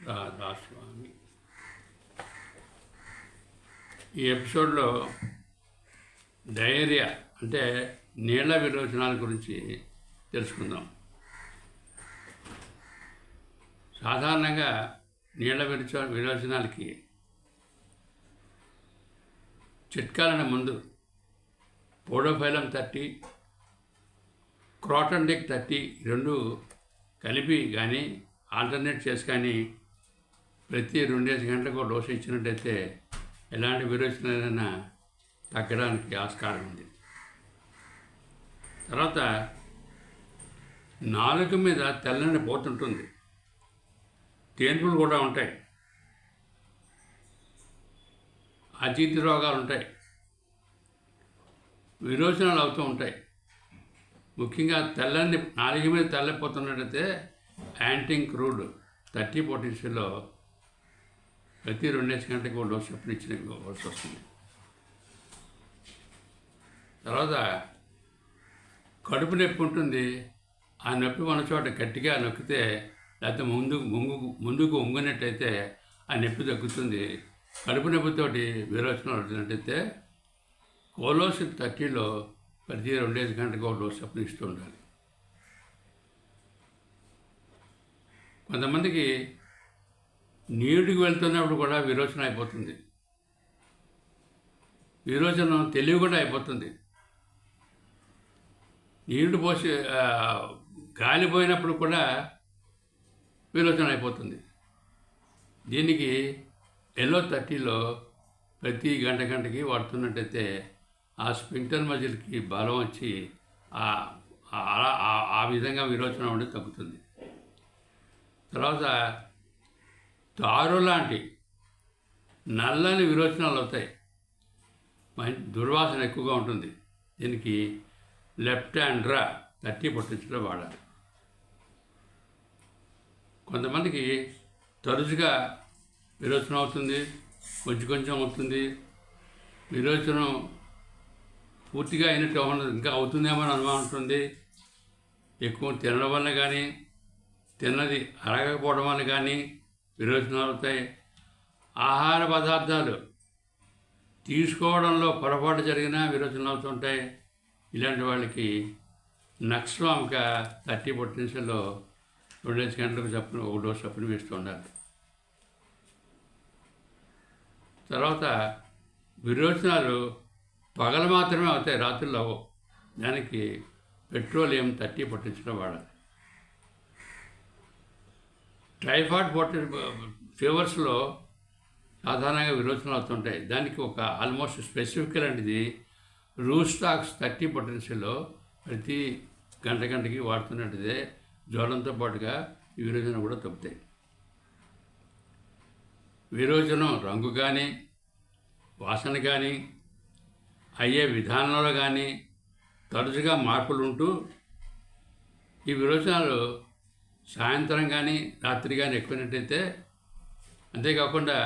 రాధాస్వామి. ఈ ఎపిసోడ్లో డయేరియా అంటే నీళ్ల విరోచనాల గురించి తెలుసుకుందాం. సాధారణంగా నీళ్ల విరోచనాలకి చిట్కాలనే ముందు పోడోఫైలం 30, క్రోటండిక్ 30 రెండు కలిపి కానీ ఆల్టర్నేట్ చేసి కానీ ప్రతి 2 గంటలకు డోసు ఇచ్చినట్టయితే ఎలాంటి విరోచనాలైనా తగ్గడానికి ఆస్కారం ఉంది. తర్వాత నాలుక మీద తెల్లని పోతుంటుంది, తేన్పులు కూడా ఉంటాయి, అజీర్తి రోగాలు ఉంటాయి, విరోచనాలు అవుతూ ఉంటాయి. ముఖ్యంగా తెల్లని నాలుక మీద తెల్లపోతున్నట్టయితే యాంటింగ్ క్రూడ్ 30 పొటెన్షియల్లో ప్రతి 2 గంటలకు ఒక డోసు చొప్పున ఇవ్వాల్సి వస్తుంది. తర్వాత కడుపు నొప్పి ఉంటుంది. ఆ నొప్పి ఉన్న చోట గట్టిగా నొక్కితే లేకపోతే ముందుకు వంగినట్టయితే ఆ నొప్పి తగ్గుతుంది. కడుపు నొప్పితోటి విరోచనాలు వచ్చినట్టయితే కోలోసిన్ 30లో ప్రతి 2 గంటలకు ఒక డోసు చొప్పున ఇస్తూ ఉండాలి. కొంతమందికి నీటికి వెళ్తున్నప్పుడు కూడా విరోచన అయిపోతుంది. విరోచనం తెలివి కూడా అయిపోతుంది. నీళ్లు పోసి గాలిపోయినప్పుడు కూడా విరోచన అయిపోతుంది. దీనికి ఎల్లో 30లో ప్రతి గంటకి వాడుతున్నట్టయితే ఆ స్పింక్టర్ మజిల్కి బలం వచ్చి ఆ విధంగా విరోచనం అనేది తగ్గుతుంది. తర్వాత తారు లాంటి నల్లని విరోచనాలు అవుతాయి, దుర్వాసన ఎక్కువగా ఉంటుంది. దీనికి లెప్టాండ్రా 30 పొటెన్షియల్లో వాడాలి. కొంతమందికి తరచుగా విరోచనం అవుతుంది, కొంచెం అవుతుంది. విరోచనం పూర్తిగా అయినట్టు ఉండదు, ఇంకా అవుతుందేమో అని అనుమానం ఉంటుంది. ఎక్కువ తినడం వల్ల కానీ తిన్నది అరగకపోవడం వల్ల కానీ విరోచనాలు అవుతాయి. ఆహార పదార్థాలు తీసుకోవడంలో పొరపాటు జరిగినా విరోచనాలు అవుతుంటాయి. ఇలాంటి వాళ్ళకి నక్స్వామిక 30 పొటెన్షియల్లో 2 గంటలకు చప్పున ఒక డోసు చప్పున వేస్తూ ఉండాలి. తర్వాత విరోచనాలు పగలు మాత్రమే అవుతాయి, రాత్రుల్లో అవ్వవు. దానికి పెట్రోలియం 30 పొటెన్షియల్లో వాడాలి. టైఫాయిడ్ ఫీవర్స్లో సాధారణంగా విరోచనాలు అవుతుంటాయి. దానికి ఒక ఆల్మోస్ట్ స్పెసిఫిక్ లాంటిది రూస్టాక్స్ 30 పొటెన్షియల్లో ప్రతి గంటకి వాడుతున్నట్టుదే జ్వరంతో పాటుగా విరోచనం కూడా తగ్గుతాయి. విరోచనం రంగు కానీ వాసన కానీ అయ్యే విధానంలో కానీ తరచుగా మార్పులు ఉంటూ ఈ విరోచనాలు సాయంత్రం కానీ రాత్రి కానీ ఎక్కువైనట్టయితే, అంతేకాకుండా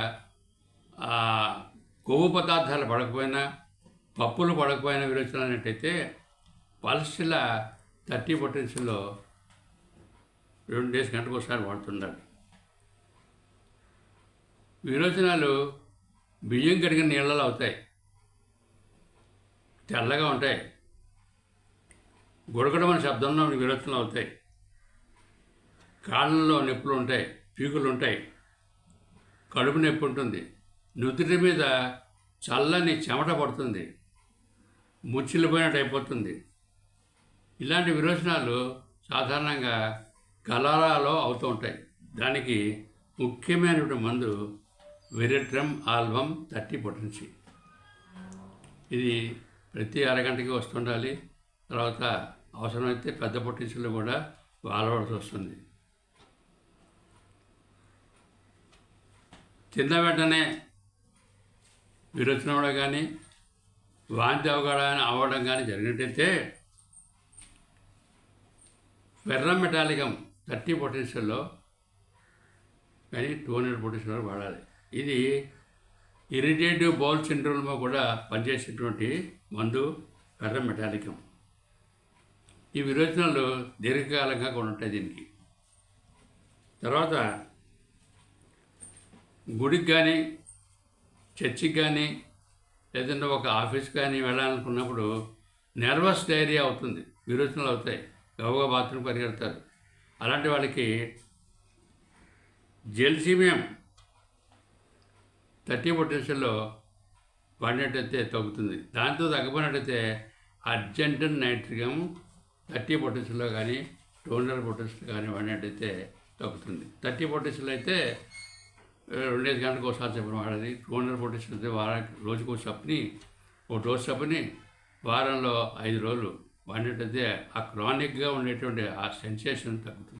కొవ్వు పదార్థాలు పడకపోయినా పప్పులు పడకపోయినా విరోచనాలు అయినట్టయితే పల్స్ల 30 పొటెన్షియల్లో 2 గంటలకు ఒకసారి వాడుతుండాలి. విరోచనాలు బియ్యం కడిగిన నీళ్ళలో అవుతాయి, తెల్లగా ఉంటాయి, గుడగడం అనే శబ్దంలో విరోచనలు అవుతాయి, కాళ్ళల్లో నొప్పులు ఉంటాయి, పీకులు ఉంటాయి, కడుపు నొప్పి ఉంటుంది, నుదుటి మీద చల్లని చెమట పడుతుంది, ముచ్చిల్లిపోయినట్టు అయిపోతుంది. ఇలాంటి విరోచనాలు సాధారణంగా కలరాలో అవుతూ ఉంటాయి. దానికి ముఖ్యమైనటువంటి మందు వెరిట్రమ్ ఆల్బమ్ 30 పొటెన్షి. ఇది ప్రతి అరగంటకి వస్తుండాలి. తర్వాత అవసరమైతే పెద్ద పొటెన్షియల్లో కూడా వాడవలసి వస్తుంది. తిన్న వెంటనే విరోచనం కానీ వాంతి అవ్వడం కానీ జరిగినట్టయితే ఫెర్రమ్ మెటాలికం 30 పొటెన్షియల్లో కానీ 200 పొటెన్షియల్లో వాడాలి. ఇది ఇరిటేటివ్ బౌల్ సిండ్రోమ్లో కూడా పనిచేసేటువంటి మందు ఫెర్రమెటాలికం. ఈ విరోచనాలు దీర్ఘకాలంగా కూడా ఉంటాయి దీనికి. తర్వాత గుడికి కానీ చర్చికి కానీ లేదంటే ఒక ఆఫీస్కి కానీ వెళ్ళాలనుకున్నప్పుడు నర్వస్ డైరియా అవుతుంది, విరోచనాలు అవుతాయి, గబగబా బాత్రూమ్ పరిగెడతారు. అలాంటి వాళ్ళకి జెల్సీమియం 30 పొటెన్షియల్లో వాడినట్టయితే తగ్గుతుంది. దాంతో తగ్గబడినట్టయితే అర్జెంటన్ నైట్రియం 30 పొటెన్షియల్లో కానీ 200 పొటెన్షియల్ కానీ వాడినట్టయితే తగ్గుతుంది. 30 పొటెన్షియల్ అయితే 2-5 గంటలకు ఒకసారి చొప్పున వాడాలి. 200 పొటెన్షియల్ అయితే రోజుకు ఒక డోస్ చొప్పుని వారంలో 5 రోజులు వాడినట్టయితే ఆ క్రానిక్గా ఉండేటువంటి ఆ సెన్సేషన్ తగ్గుతుంది.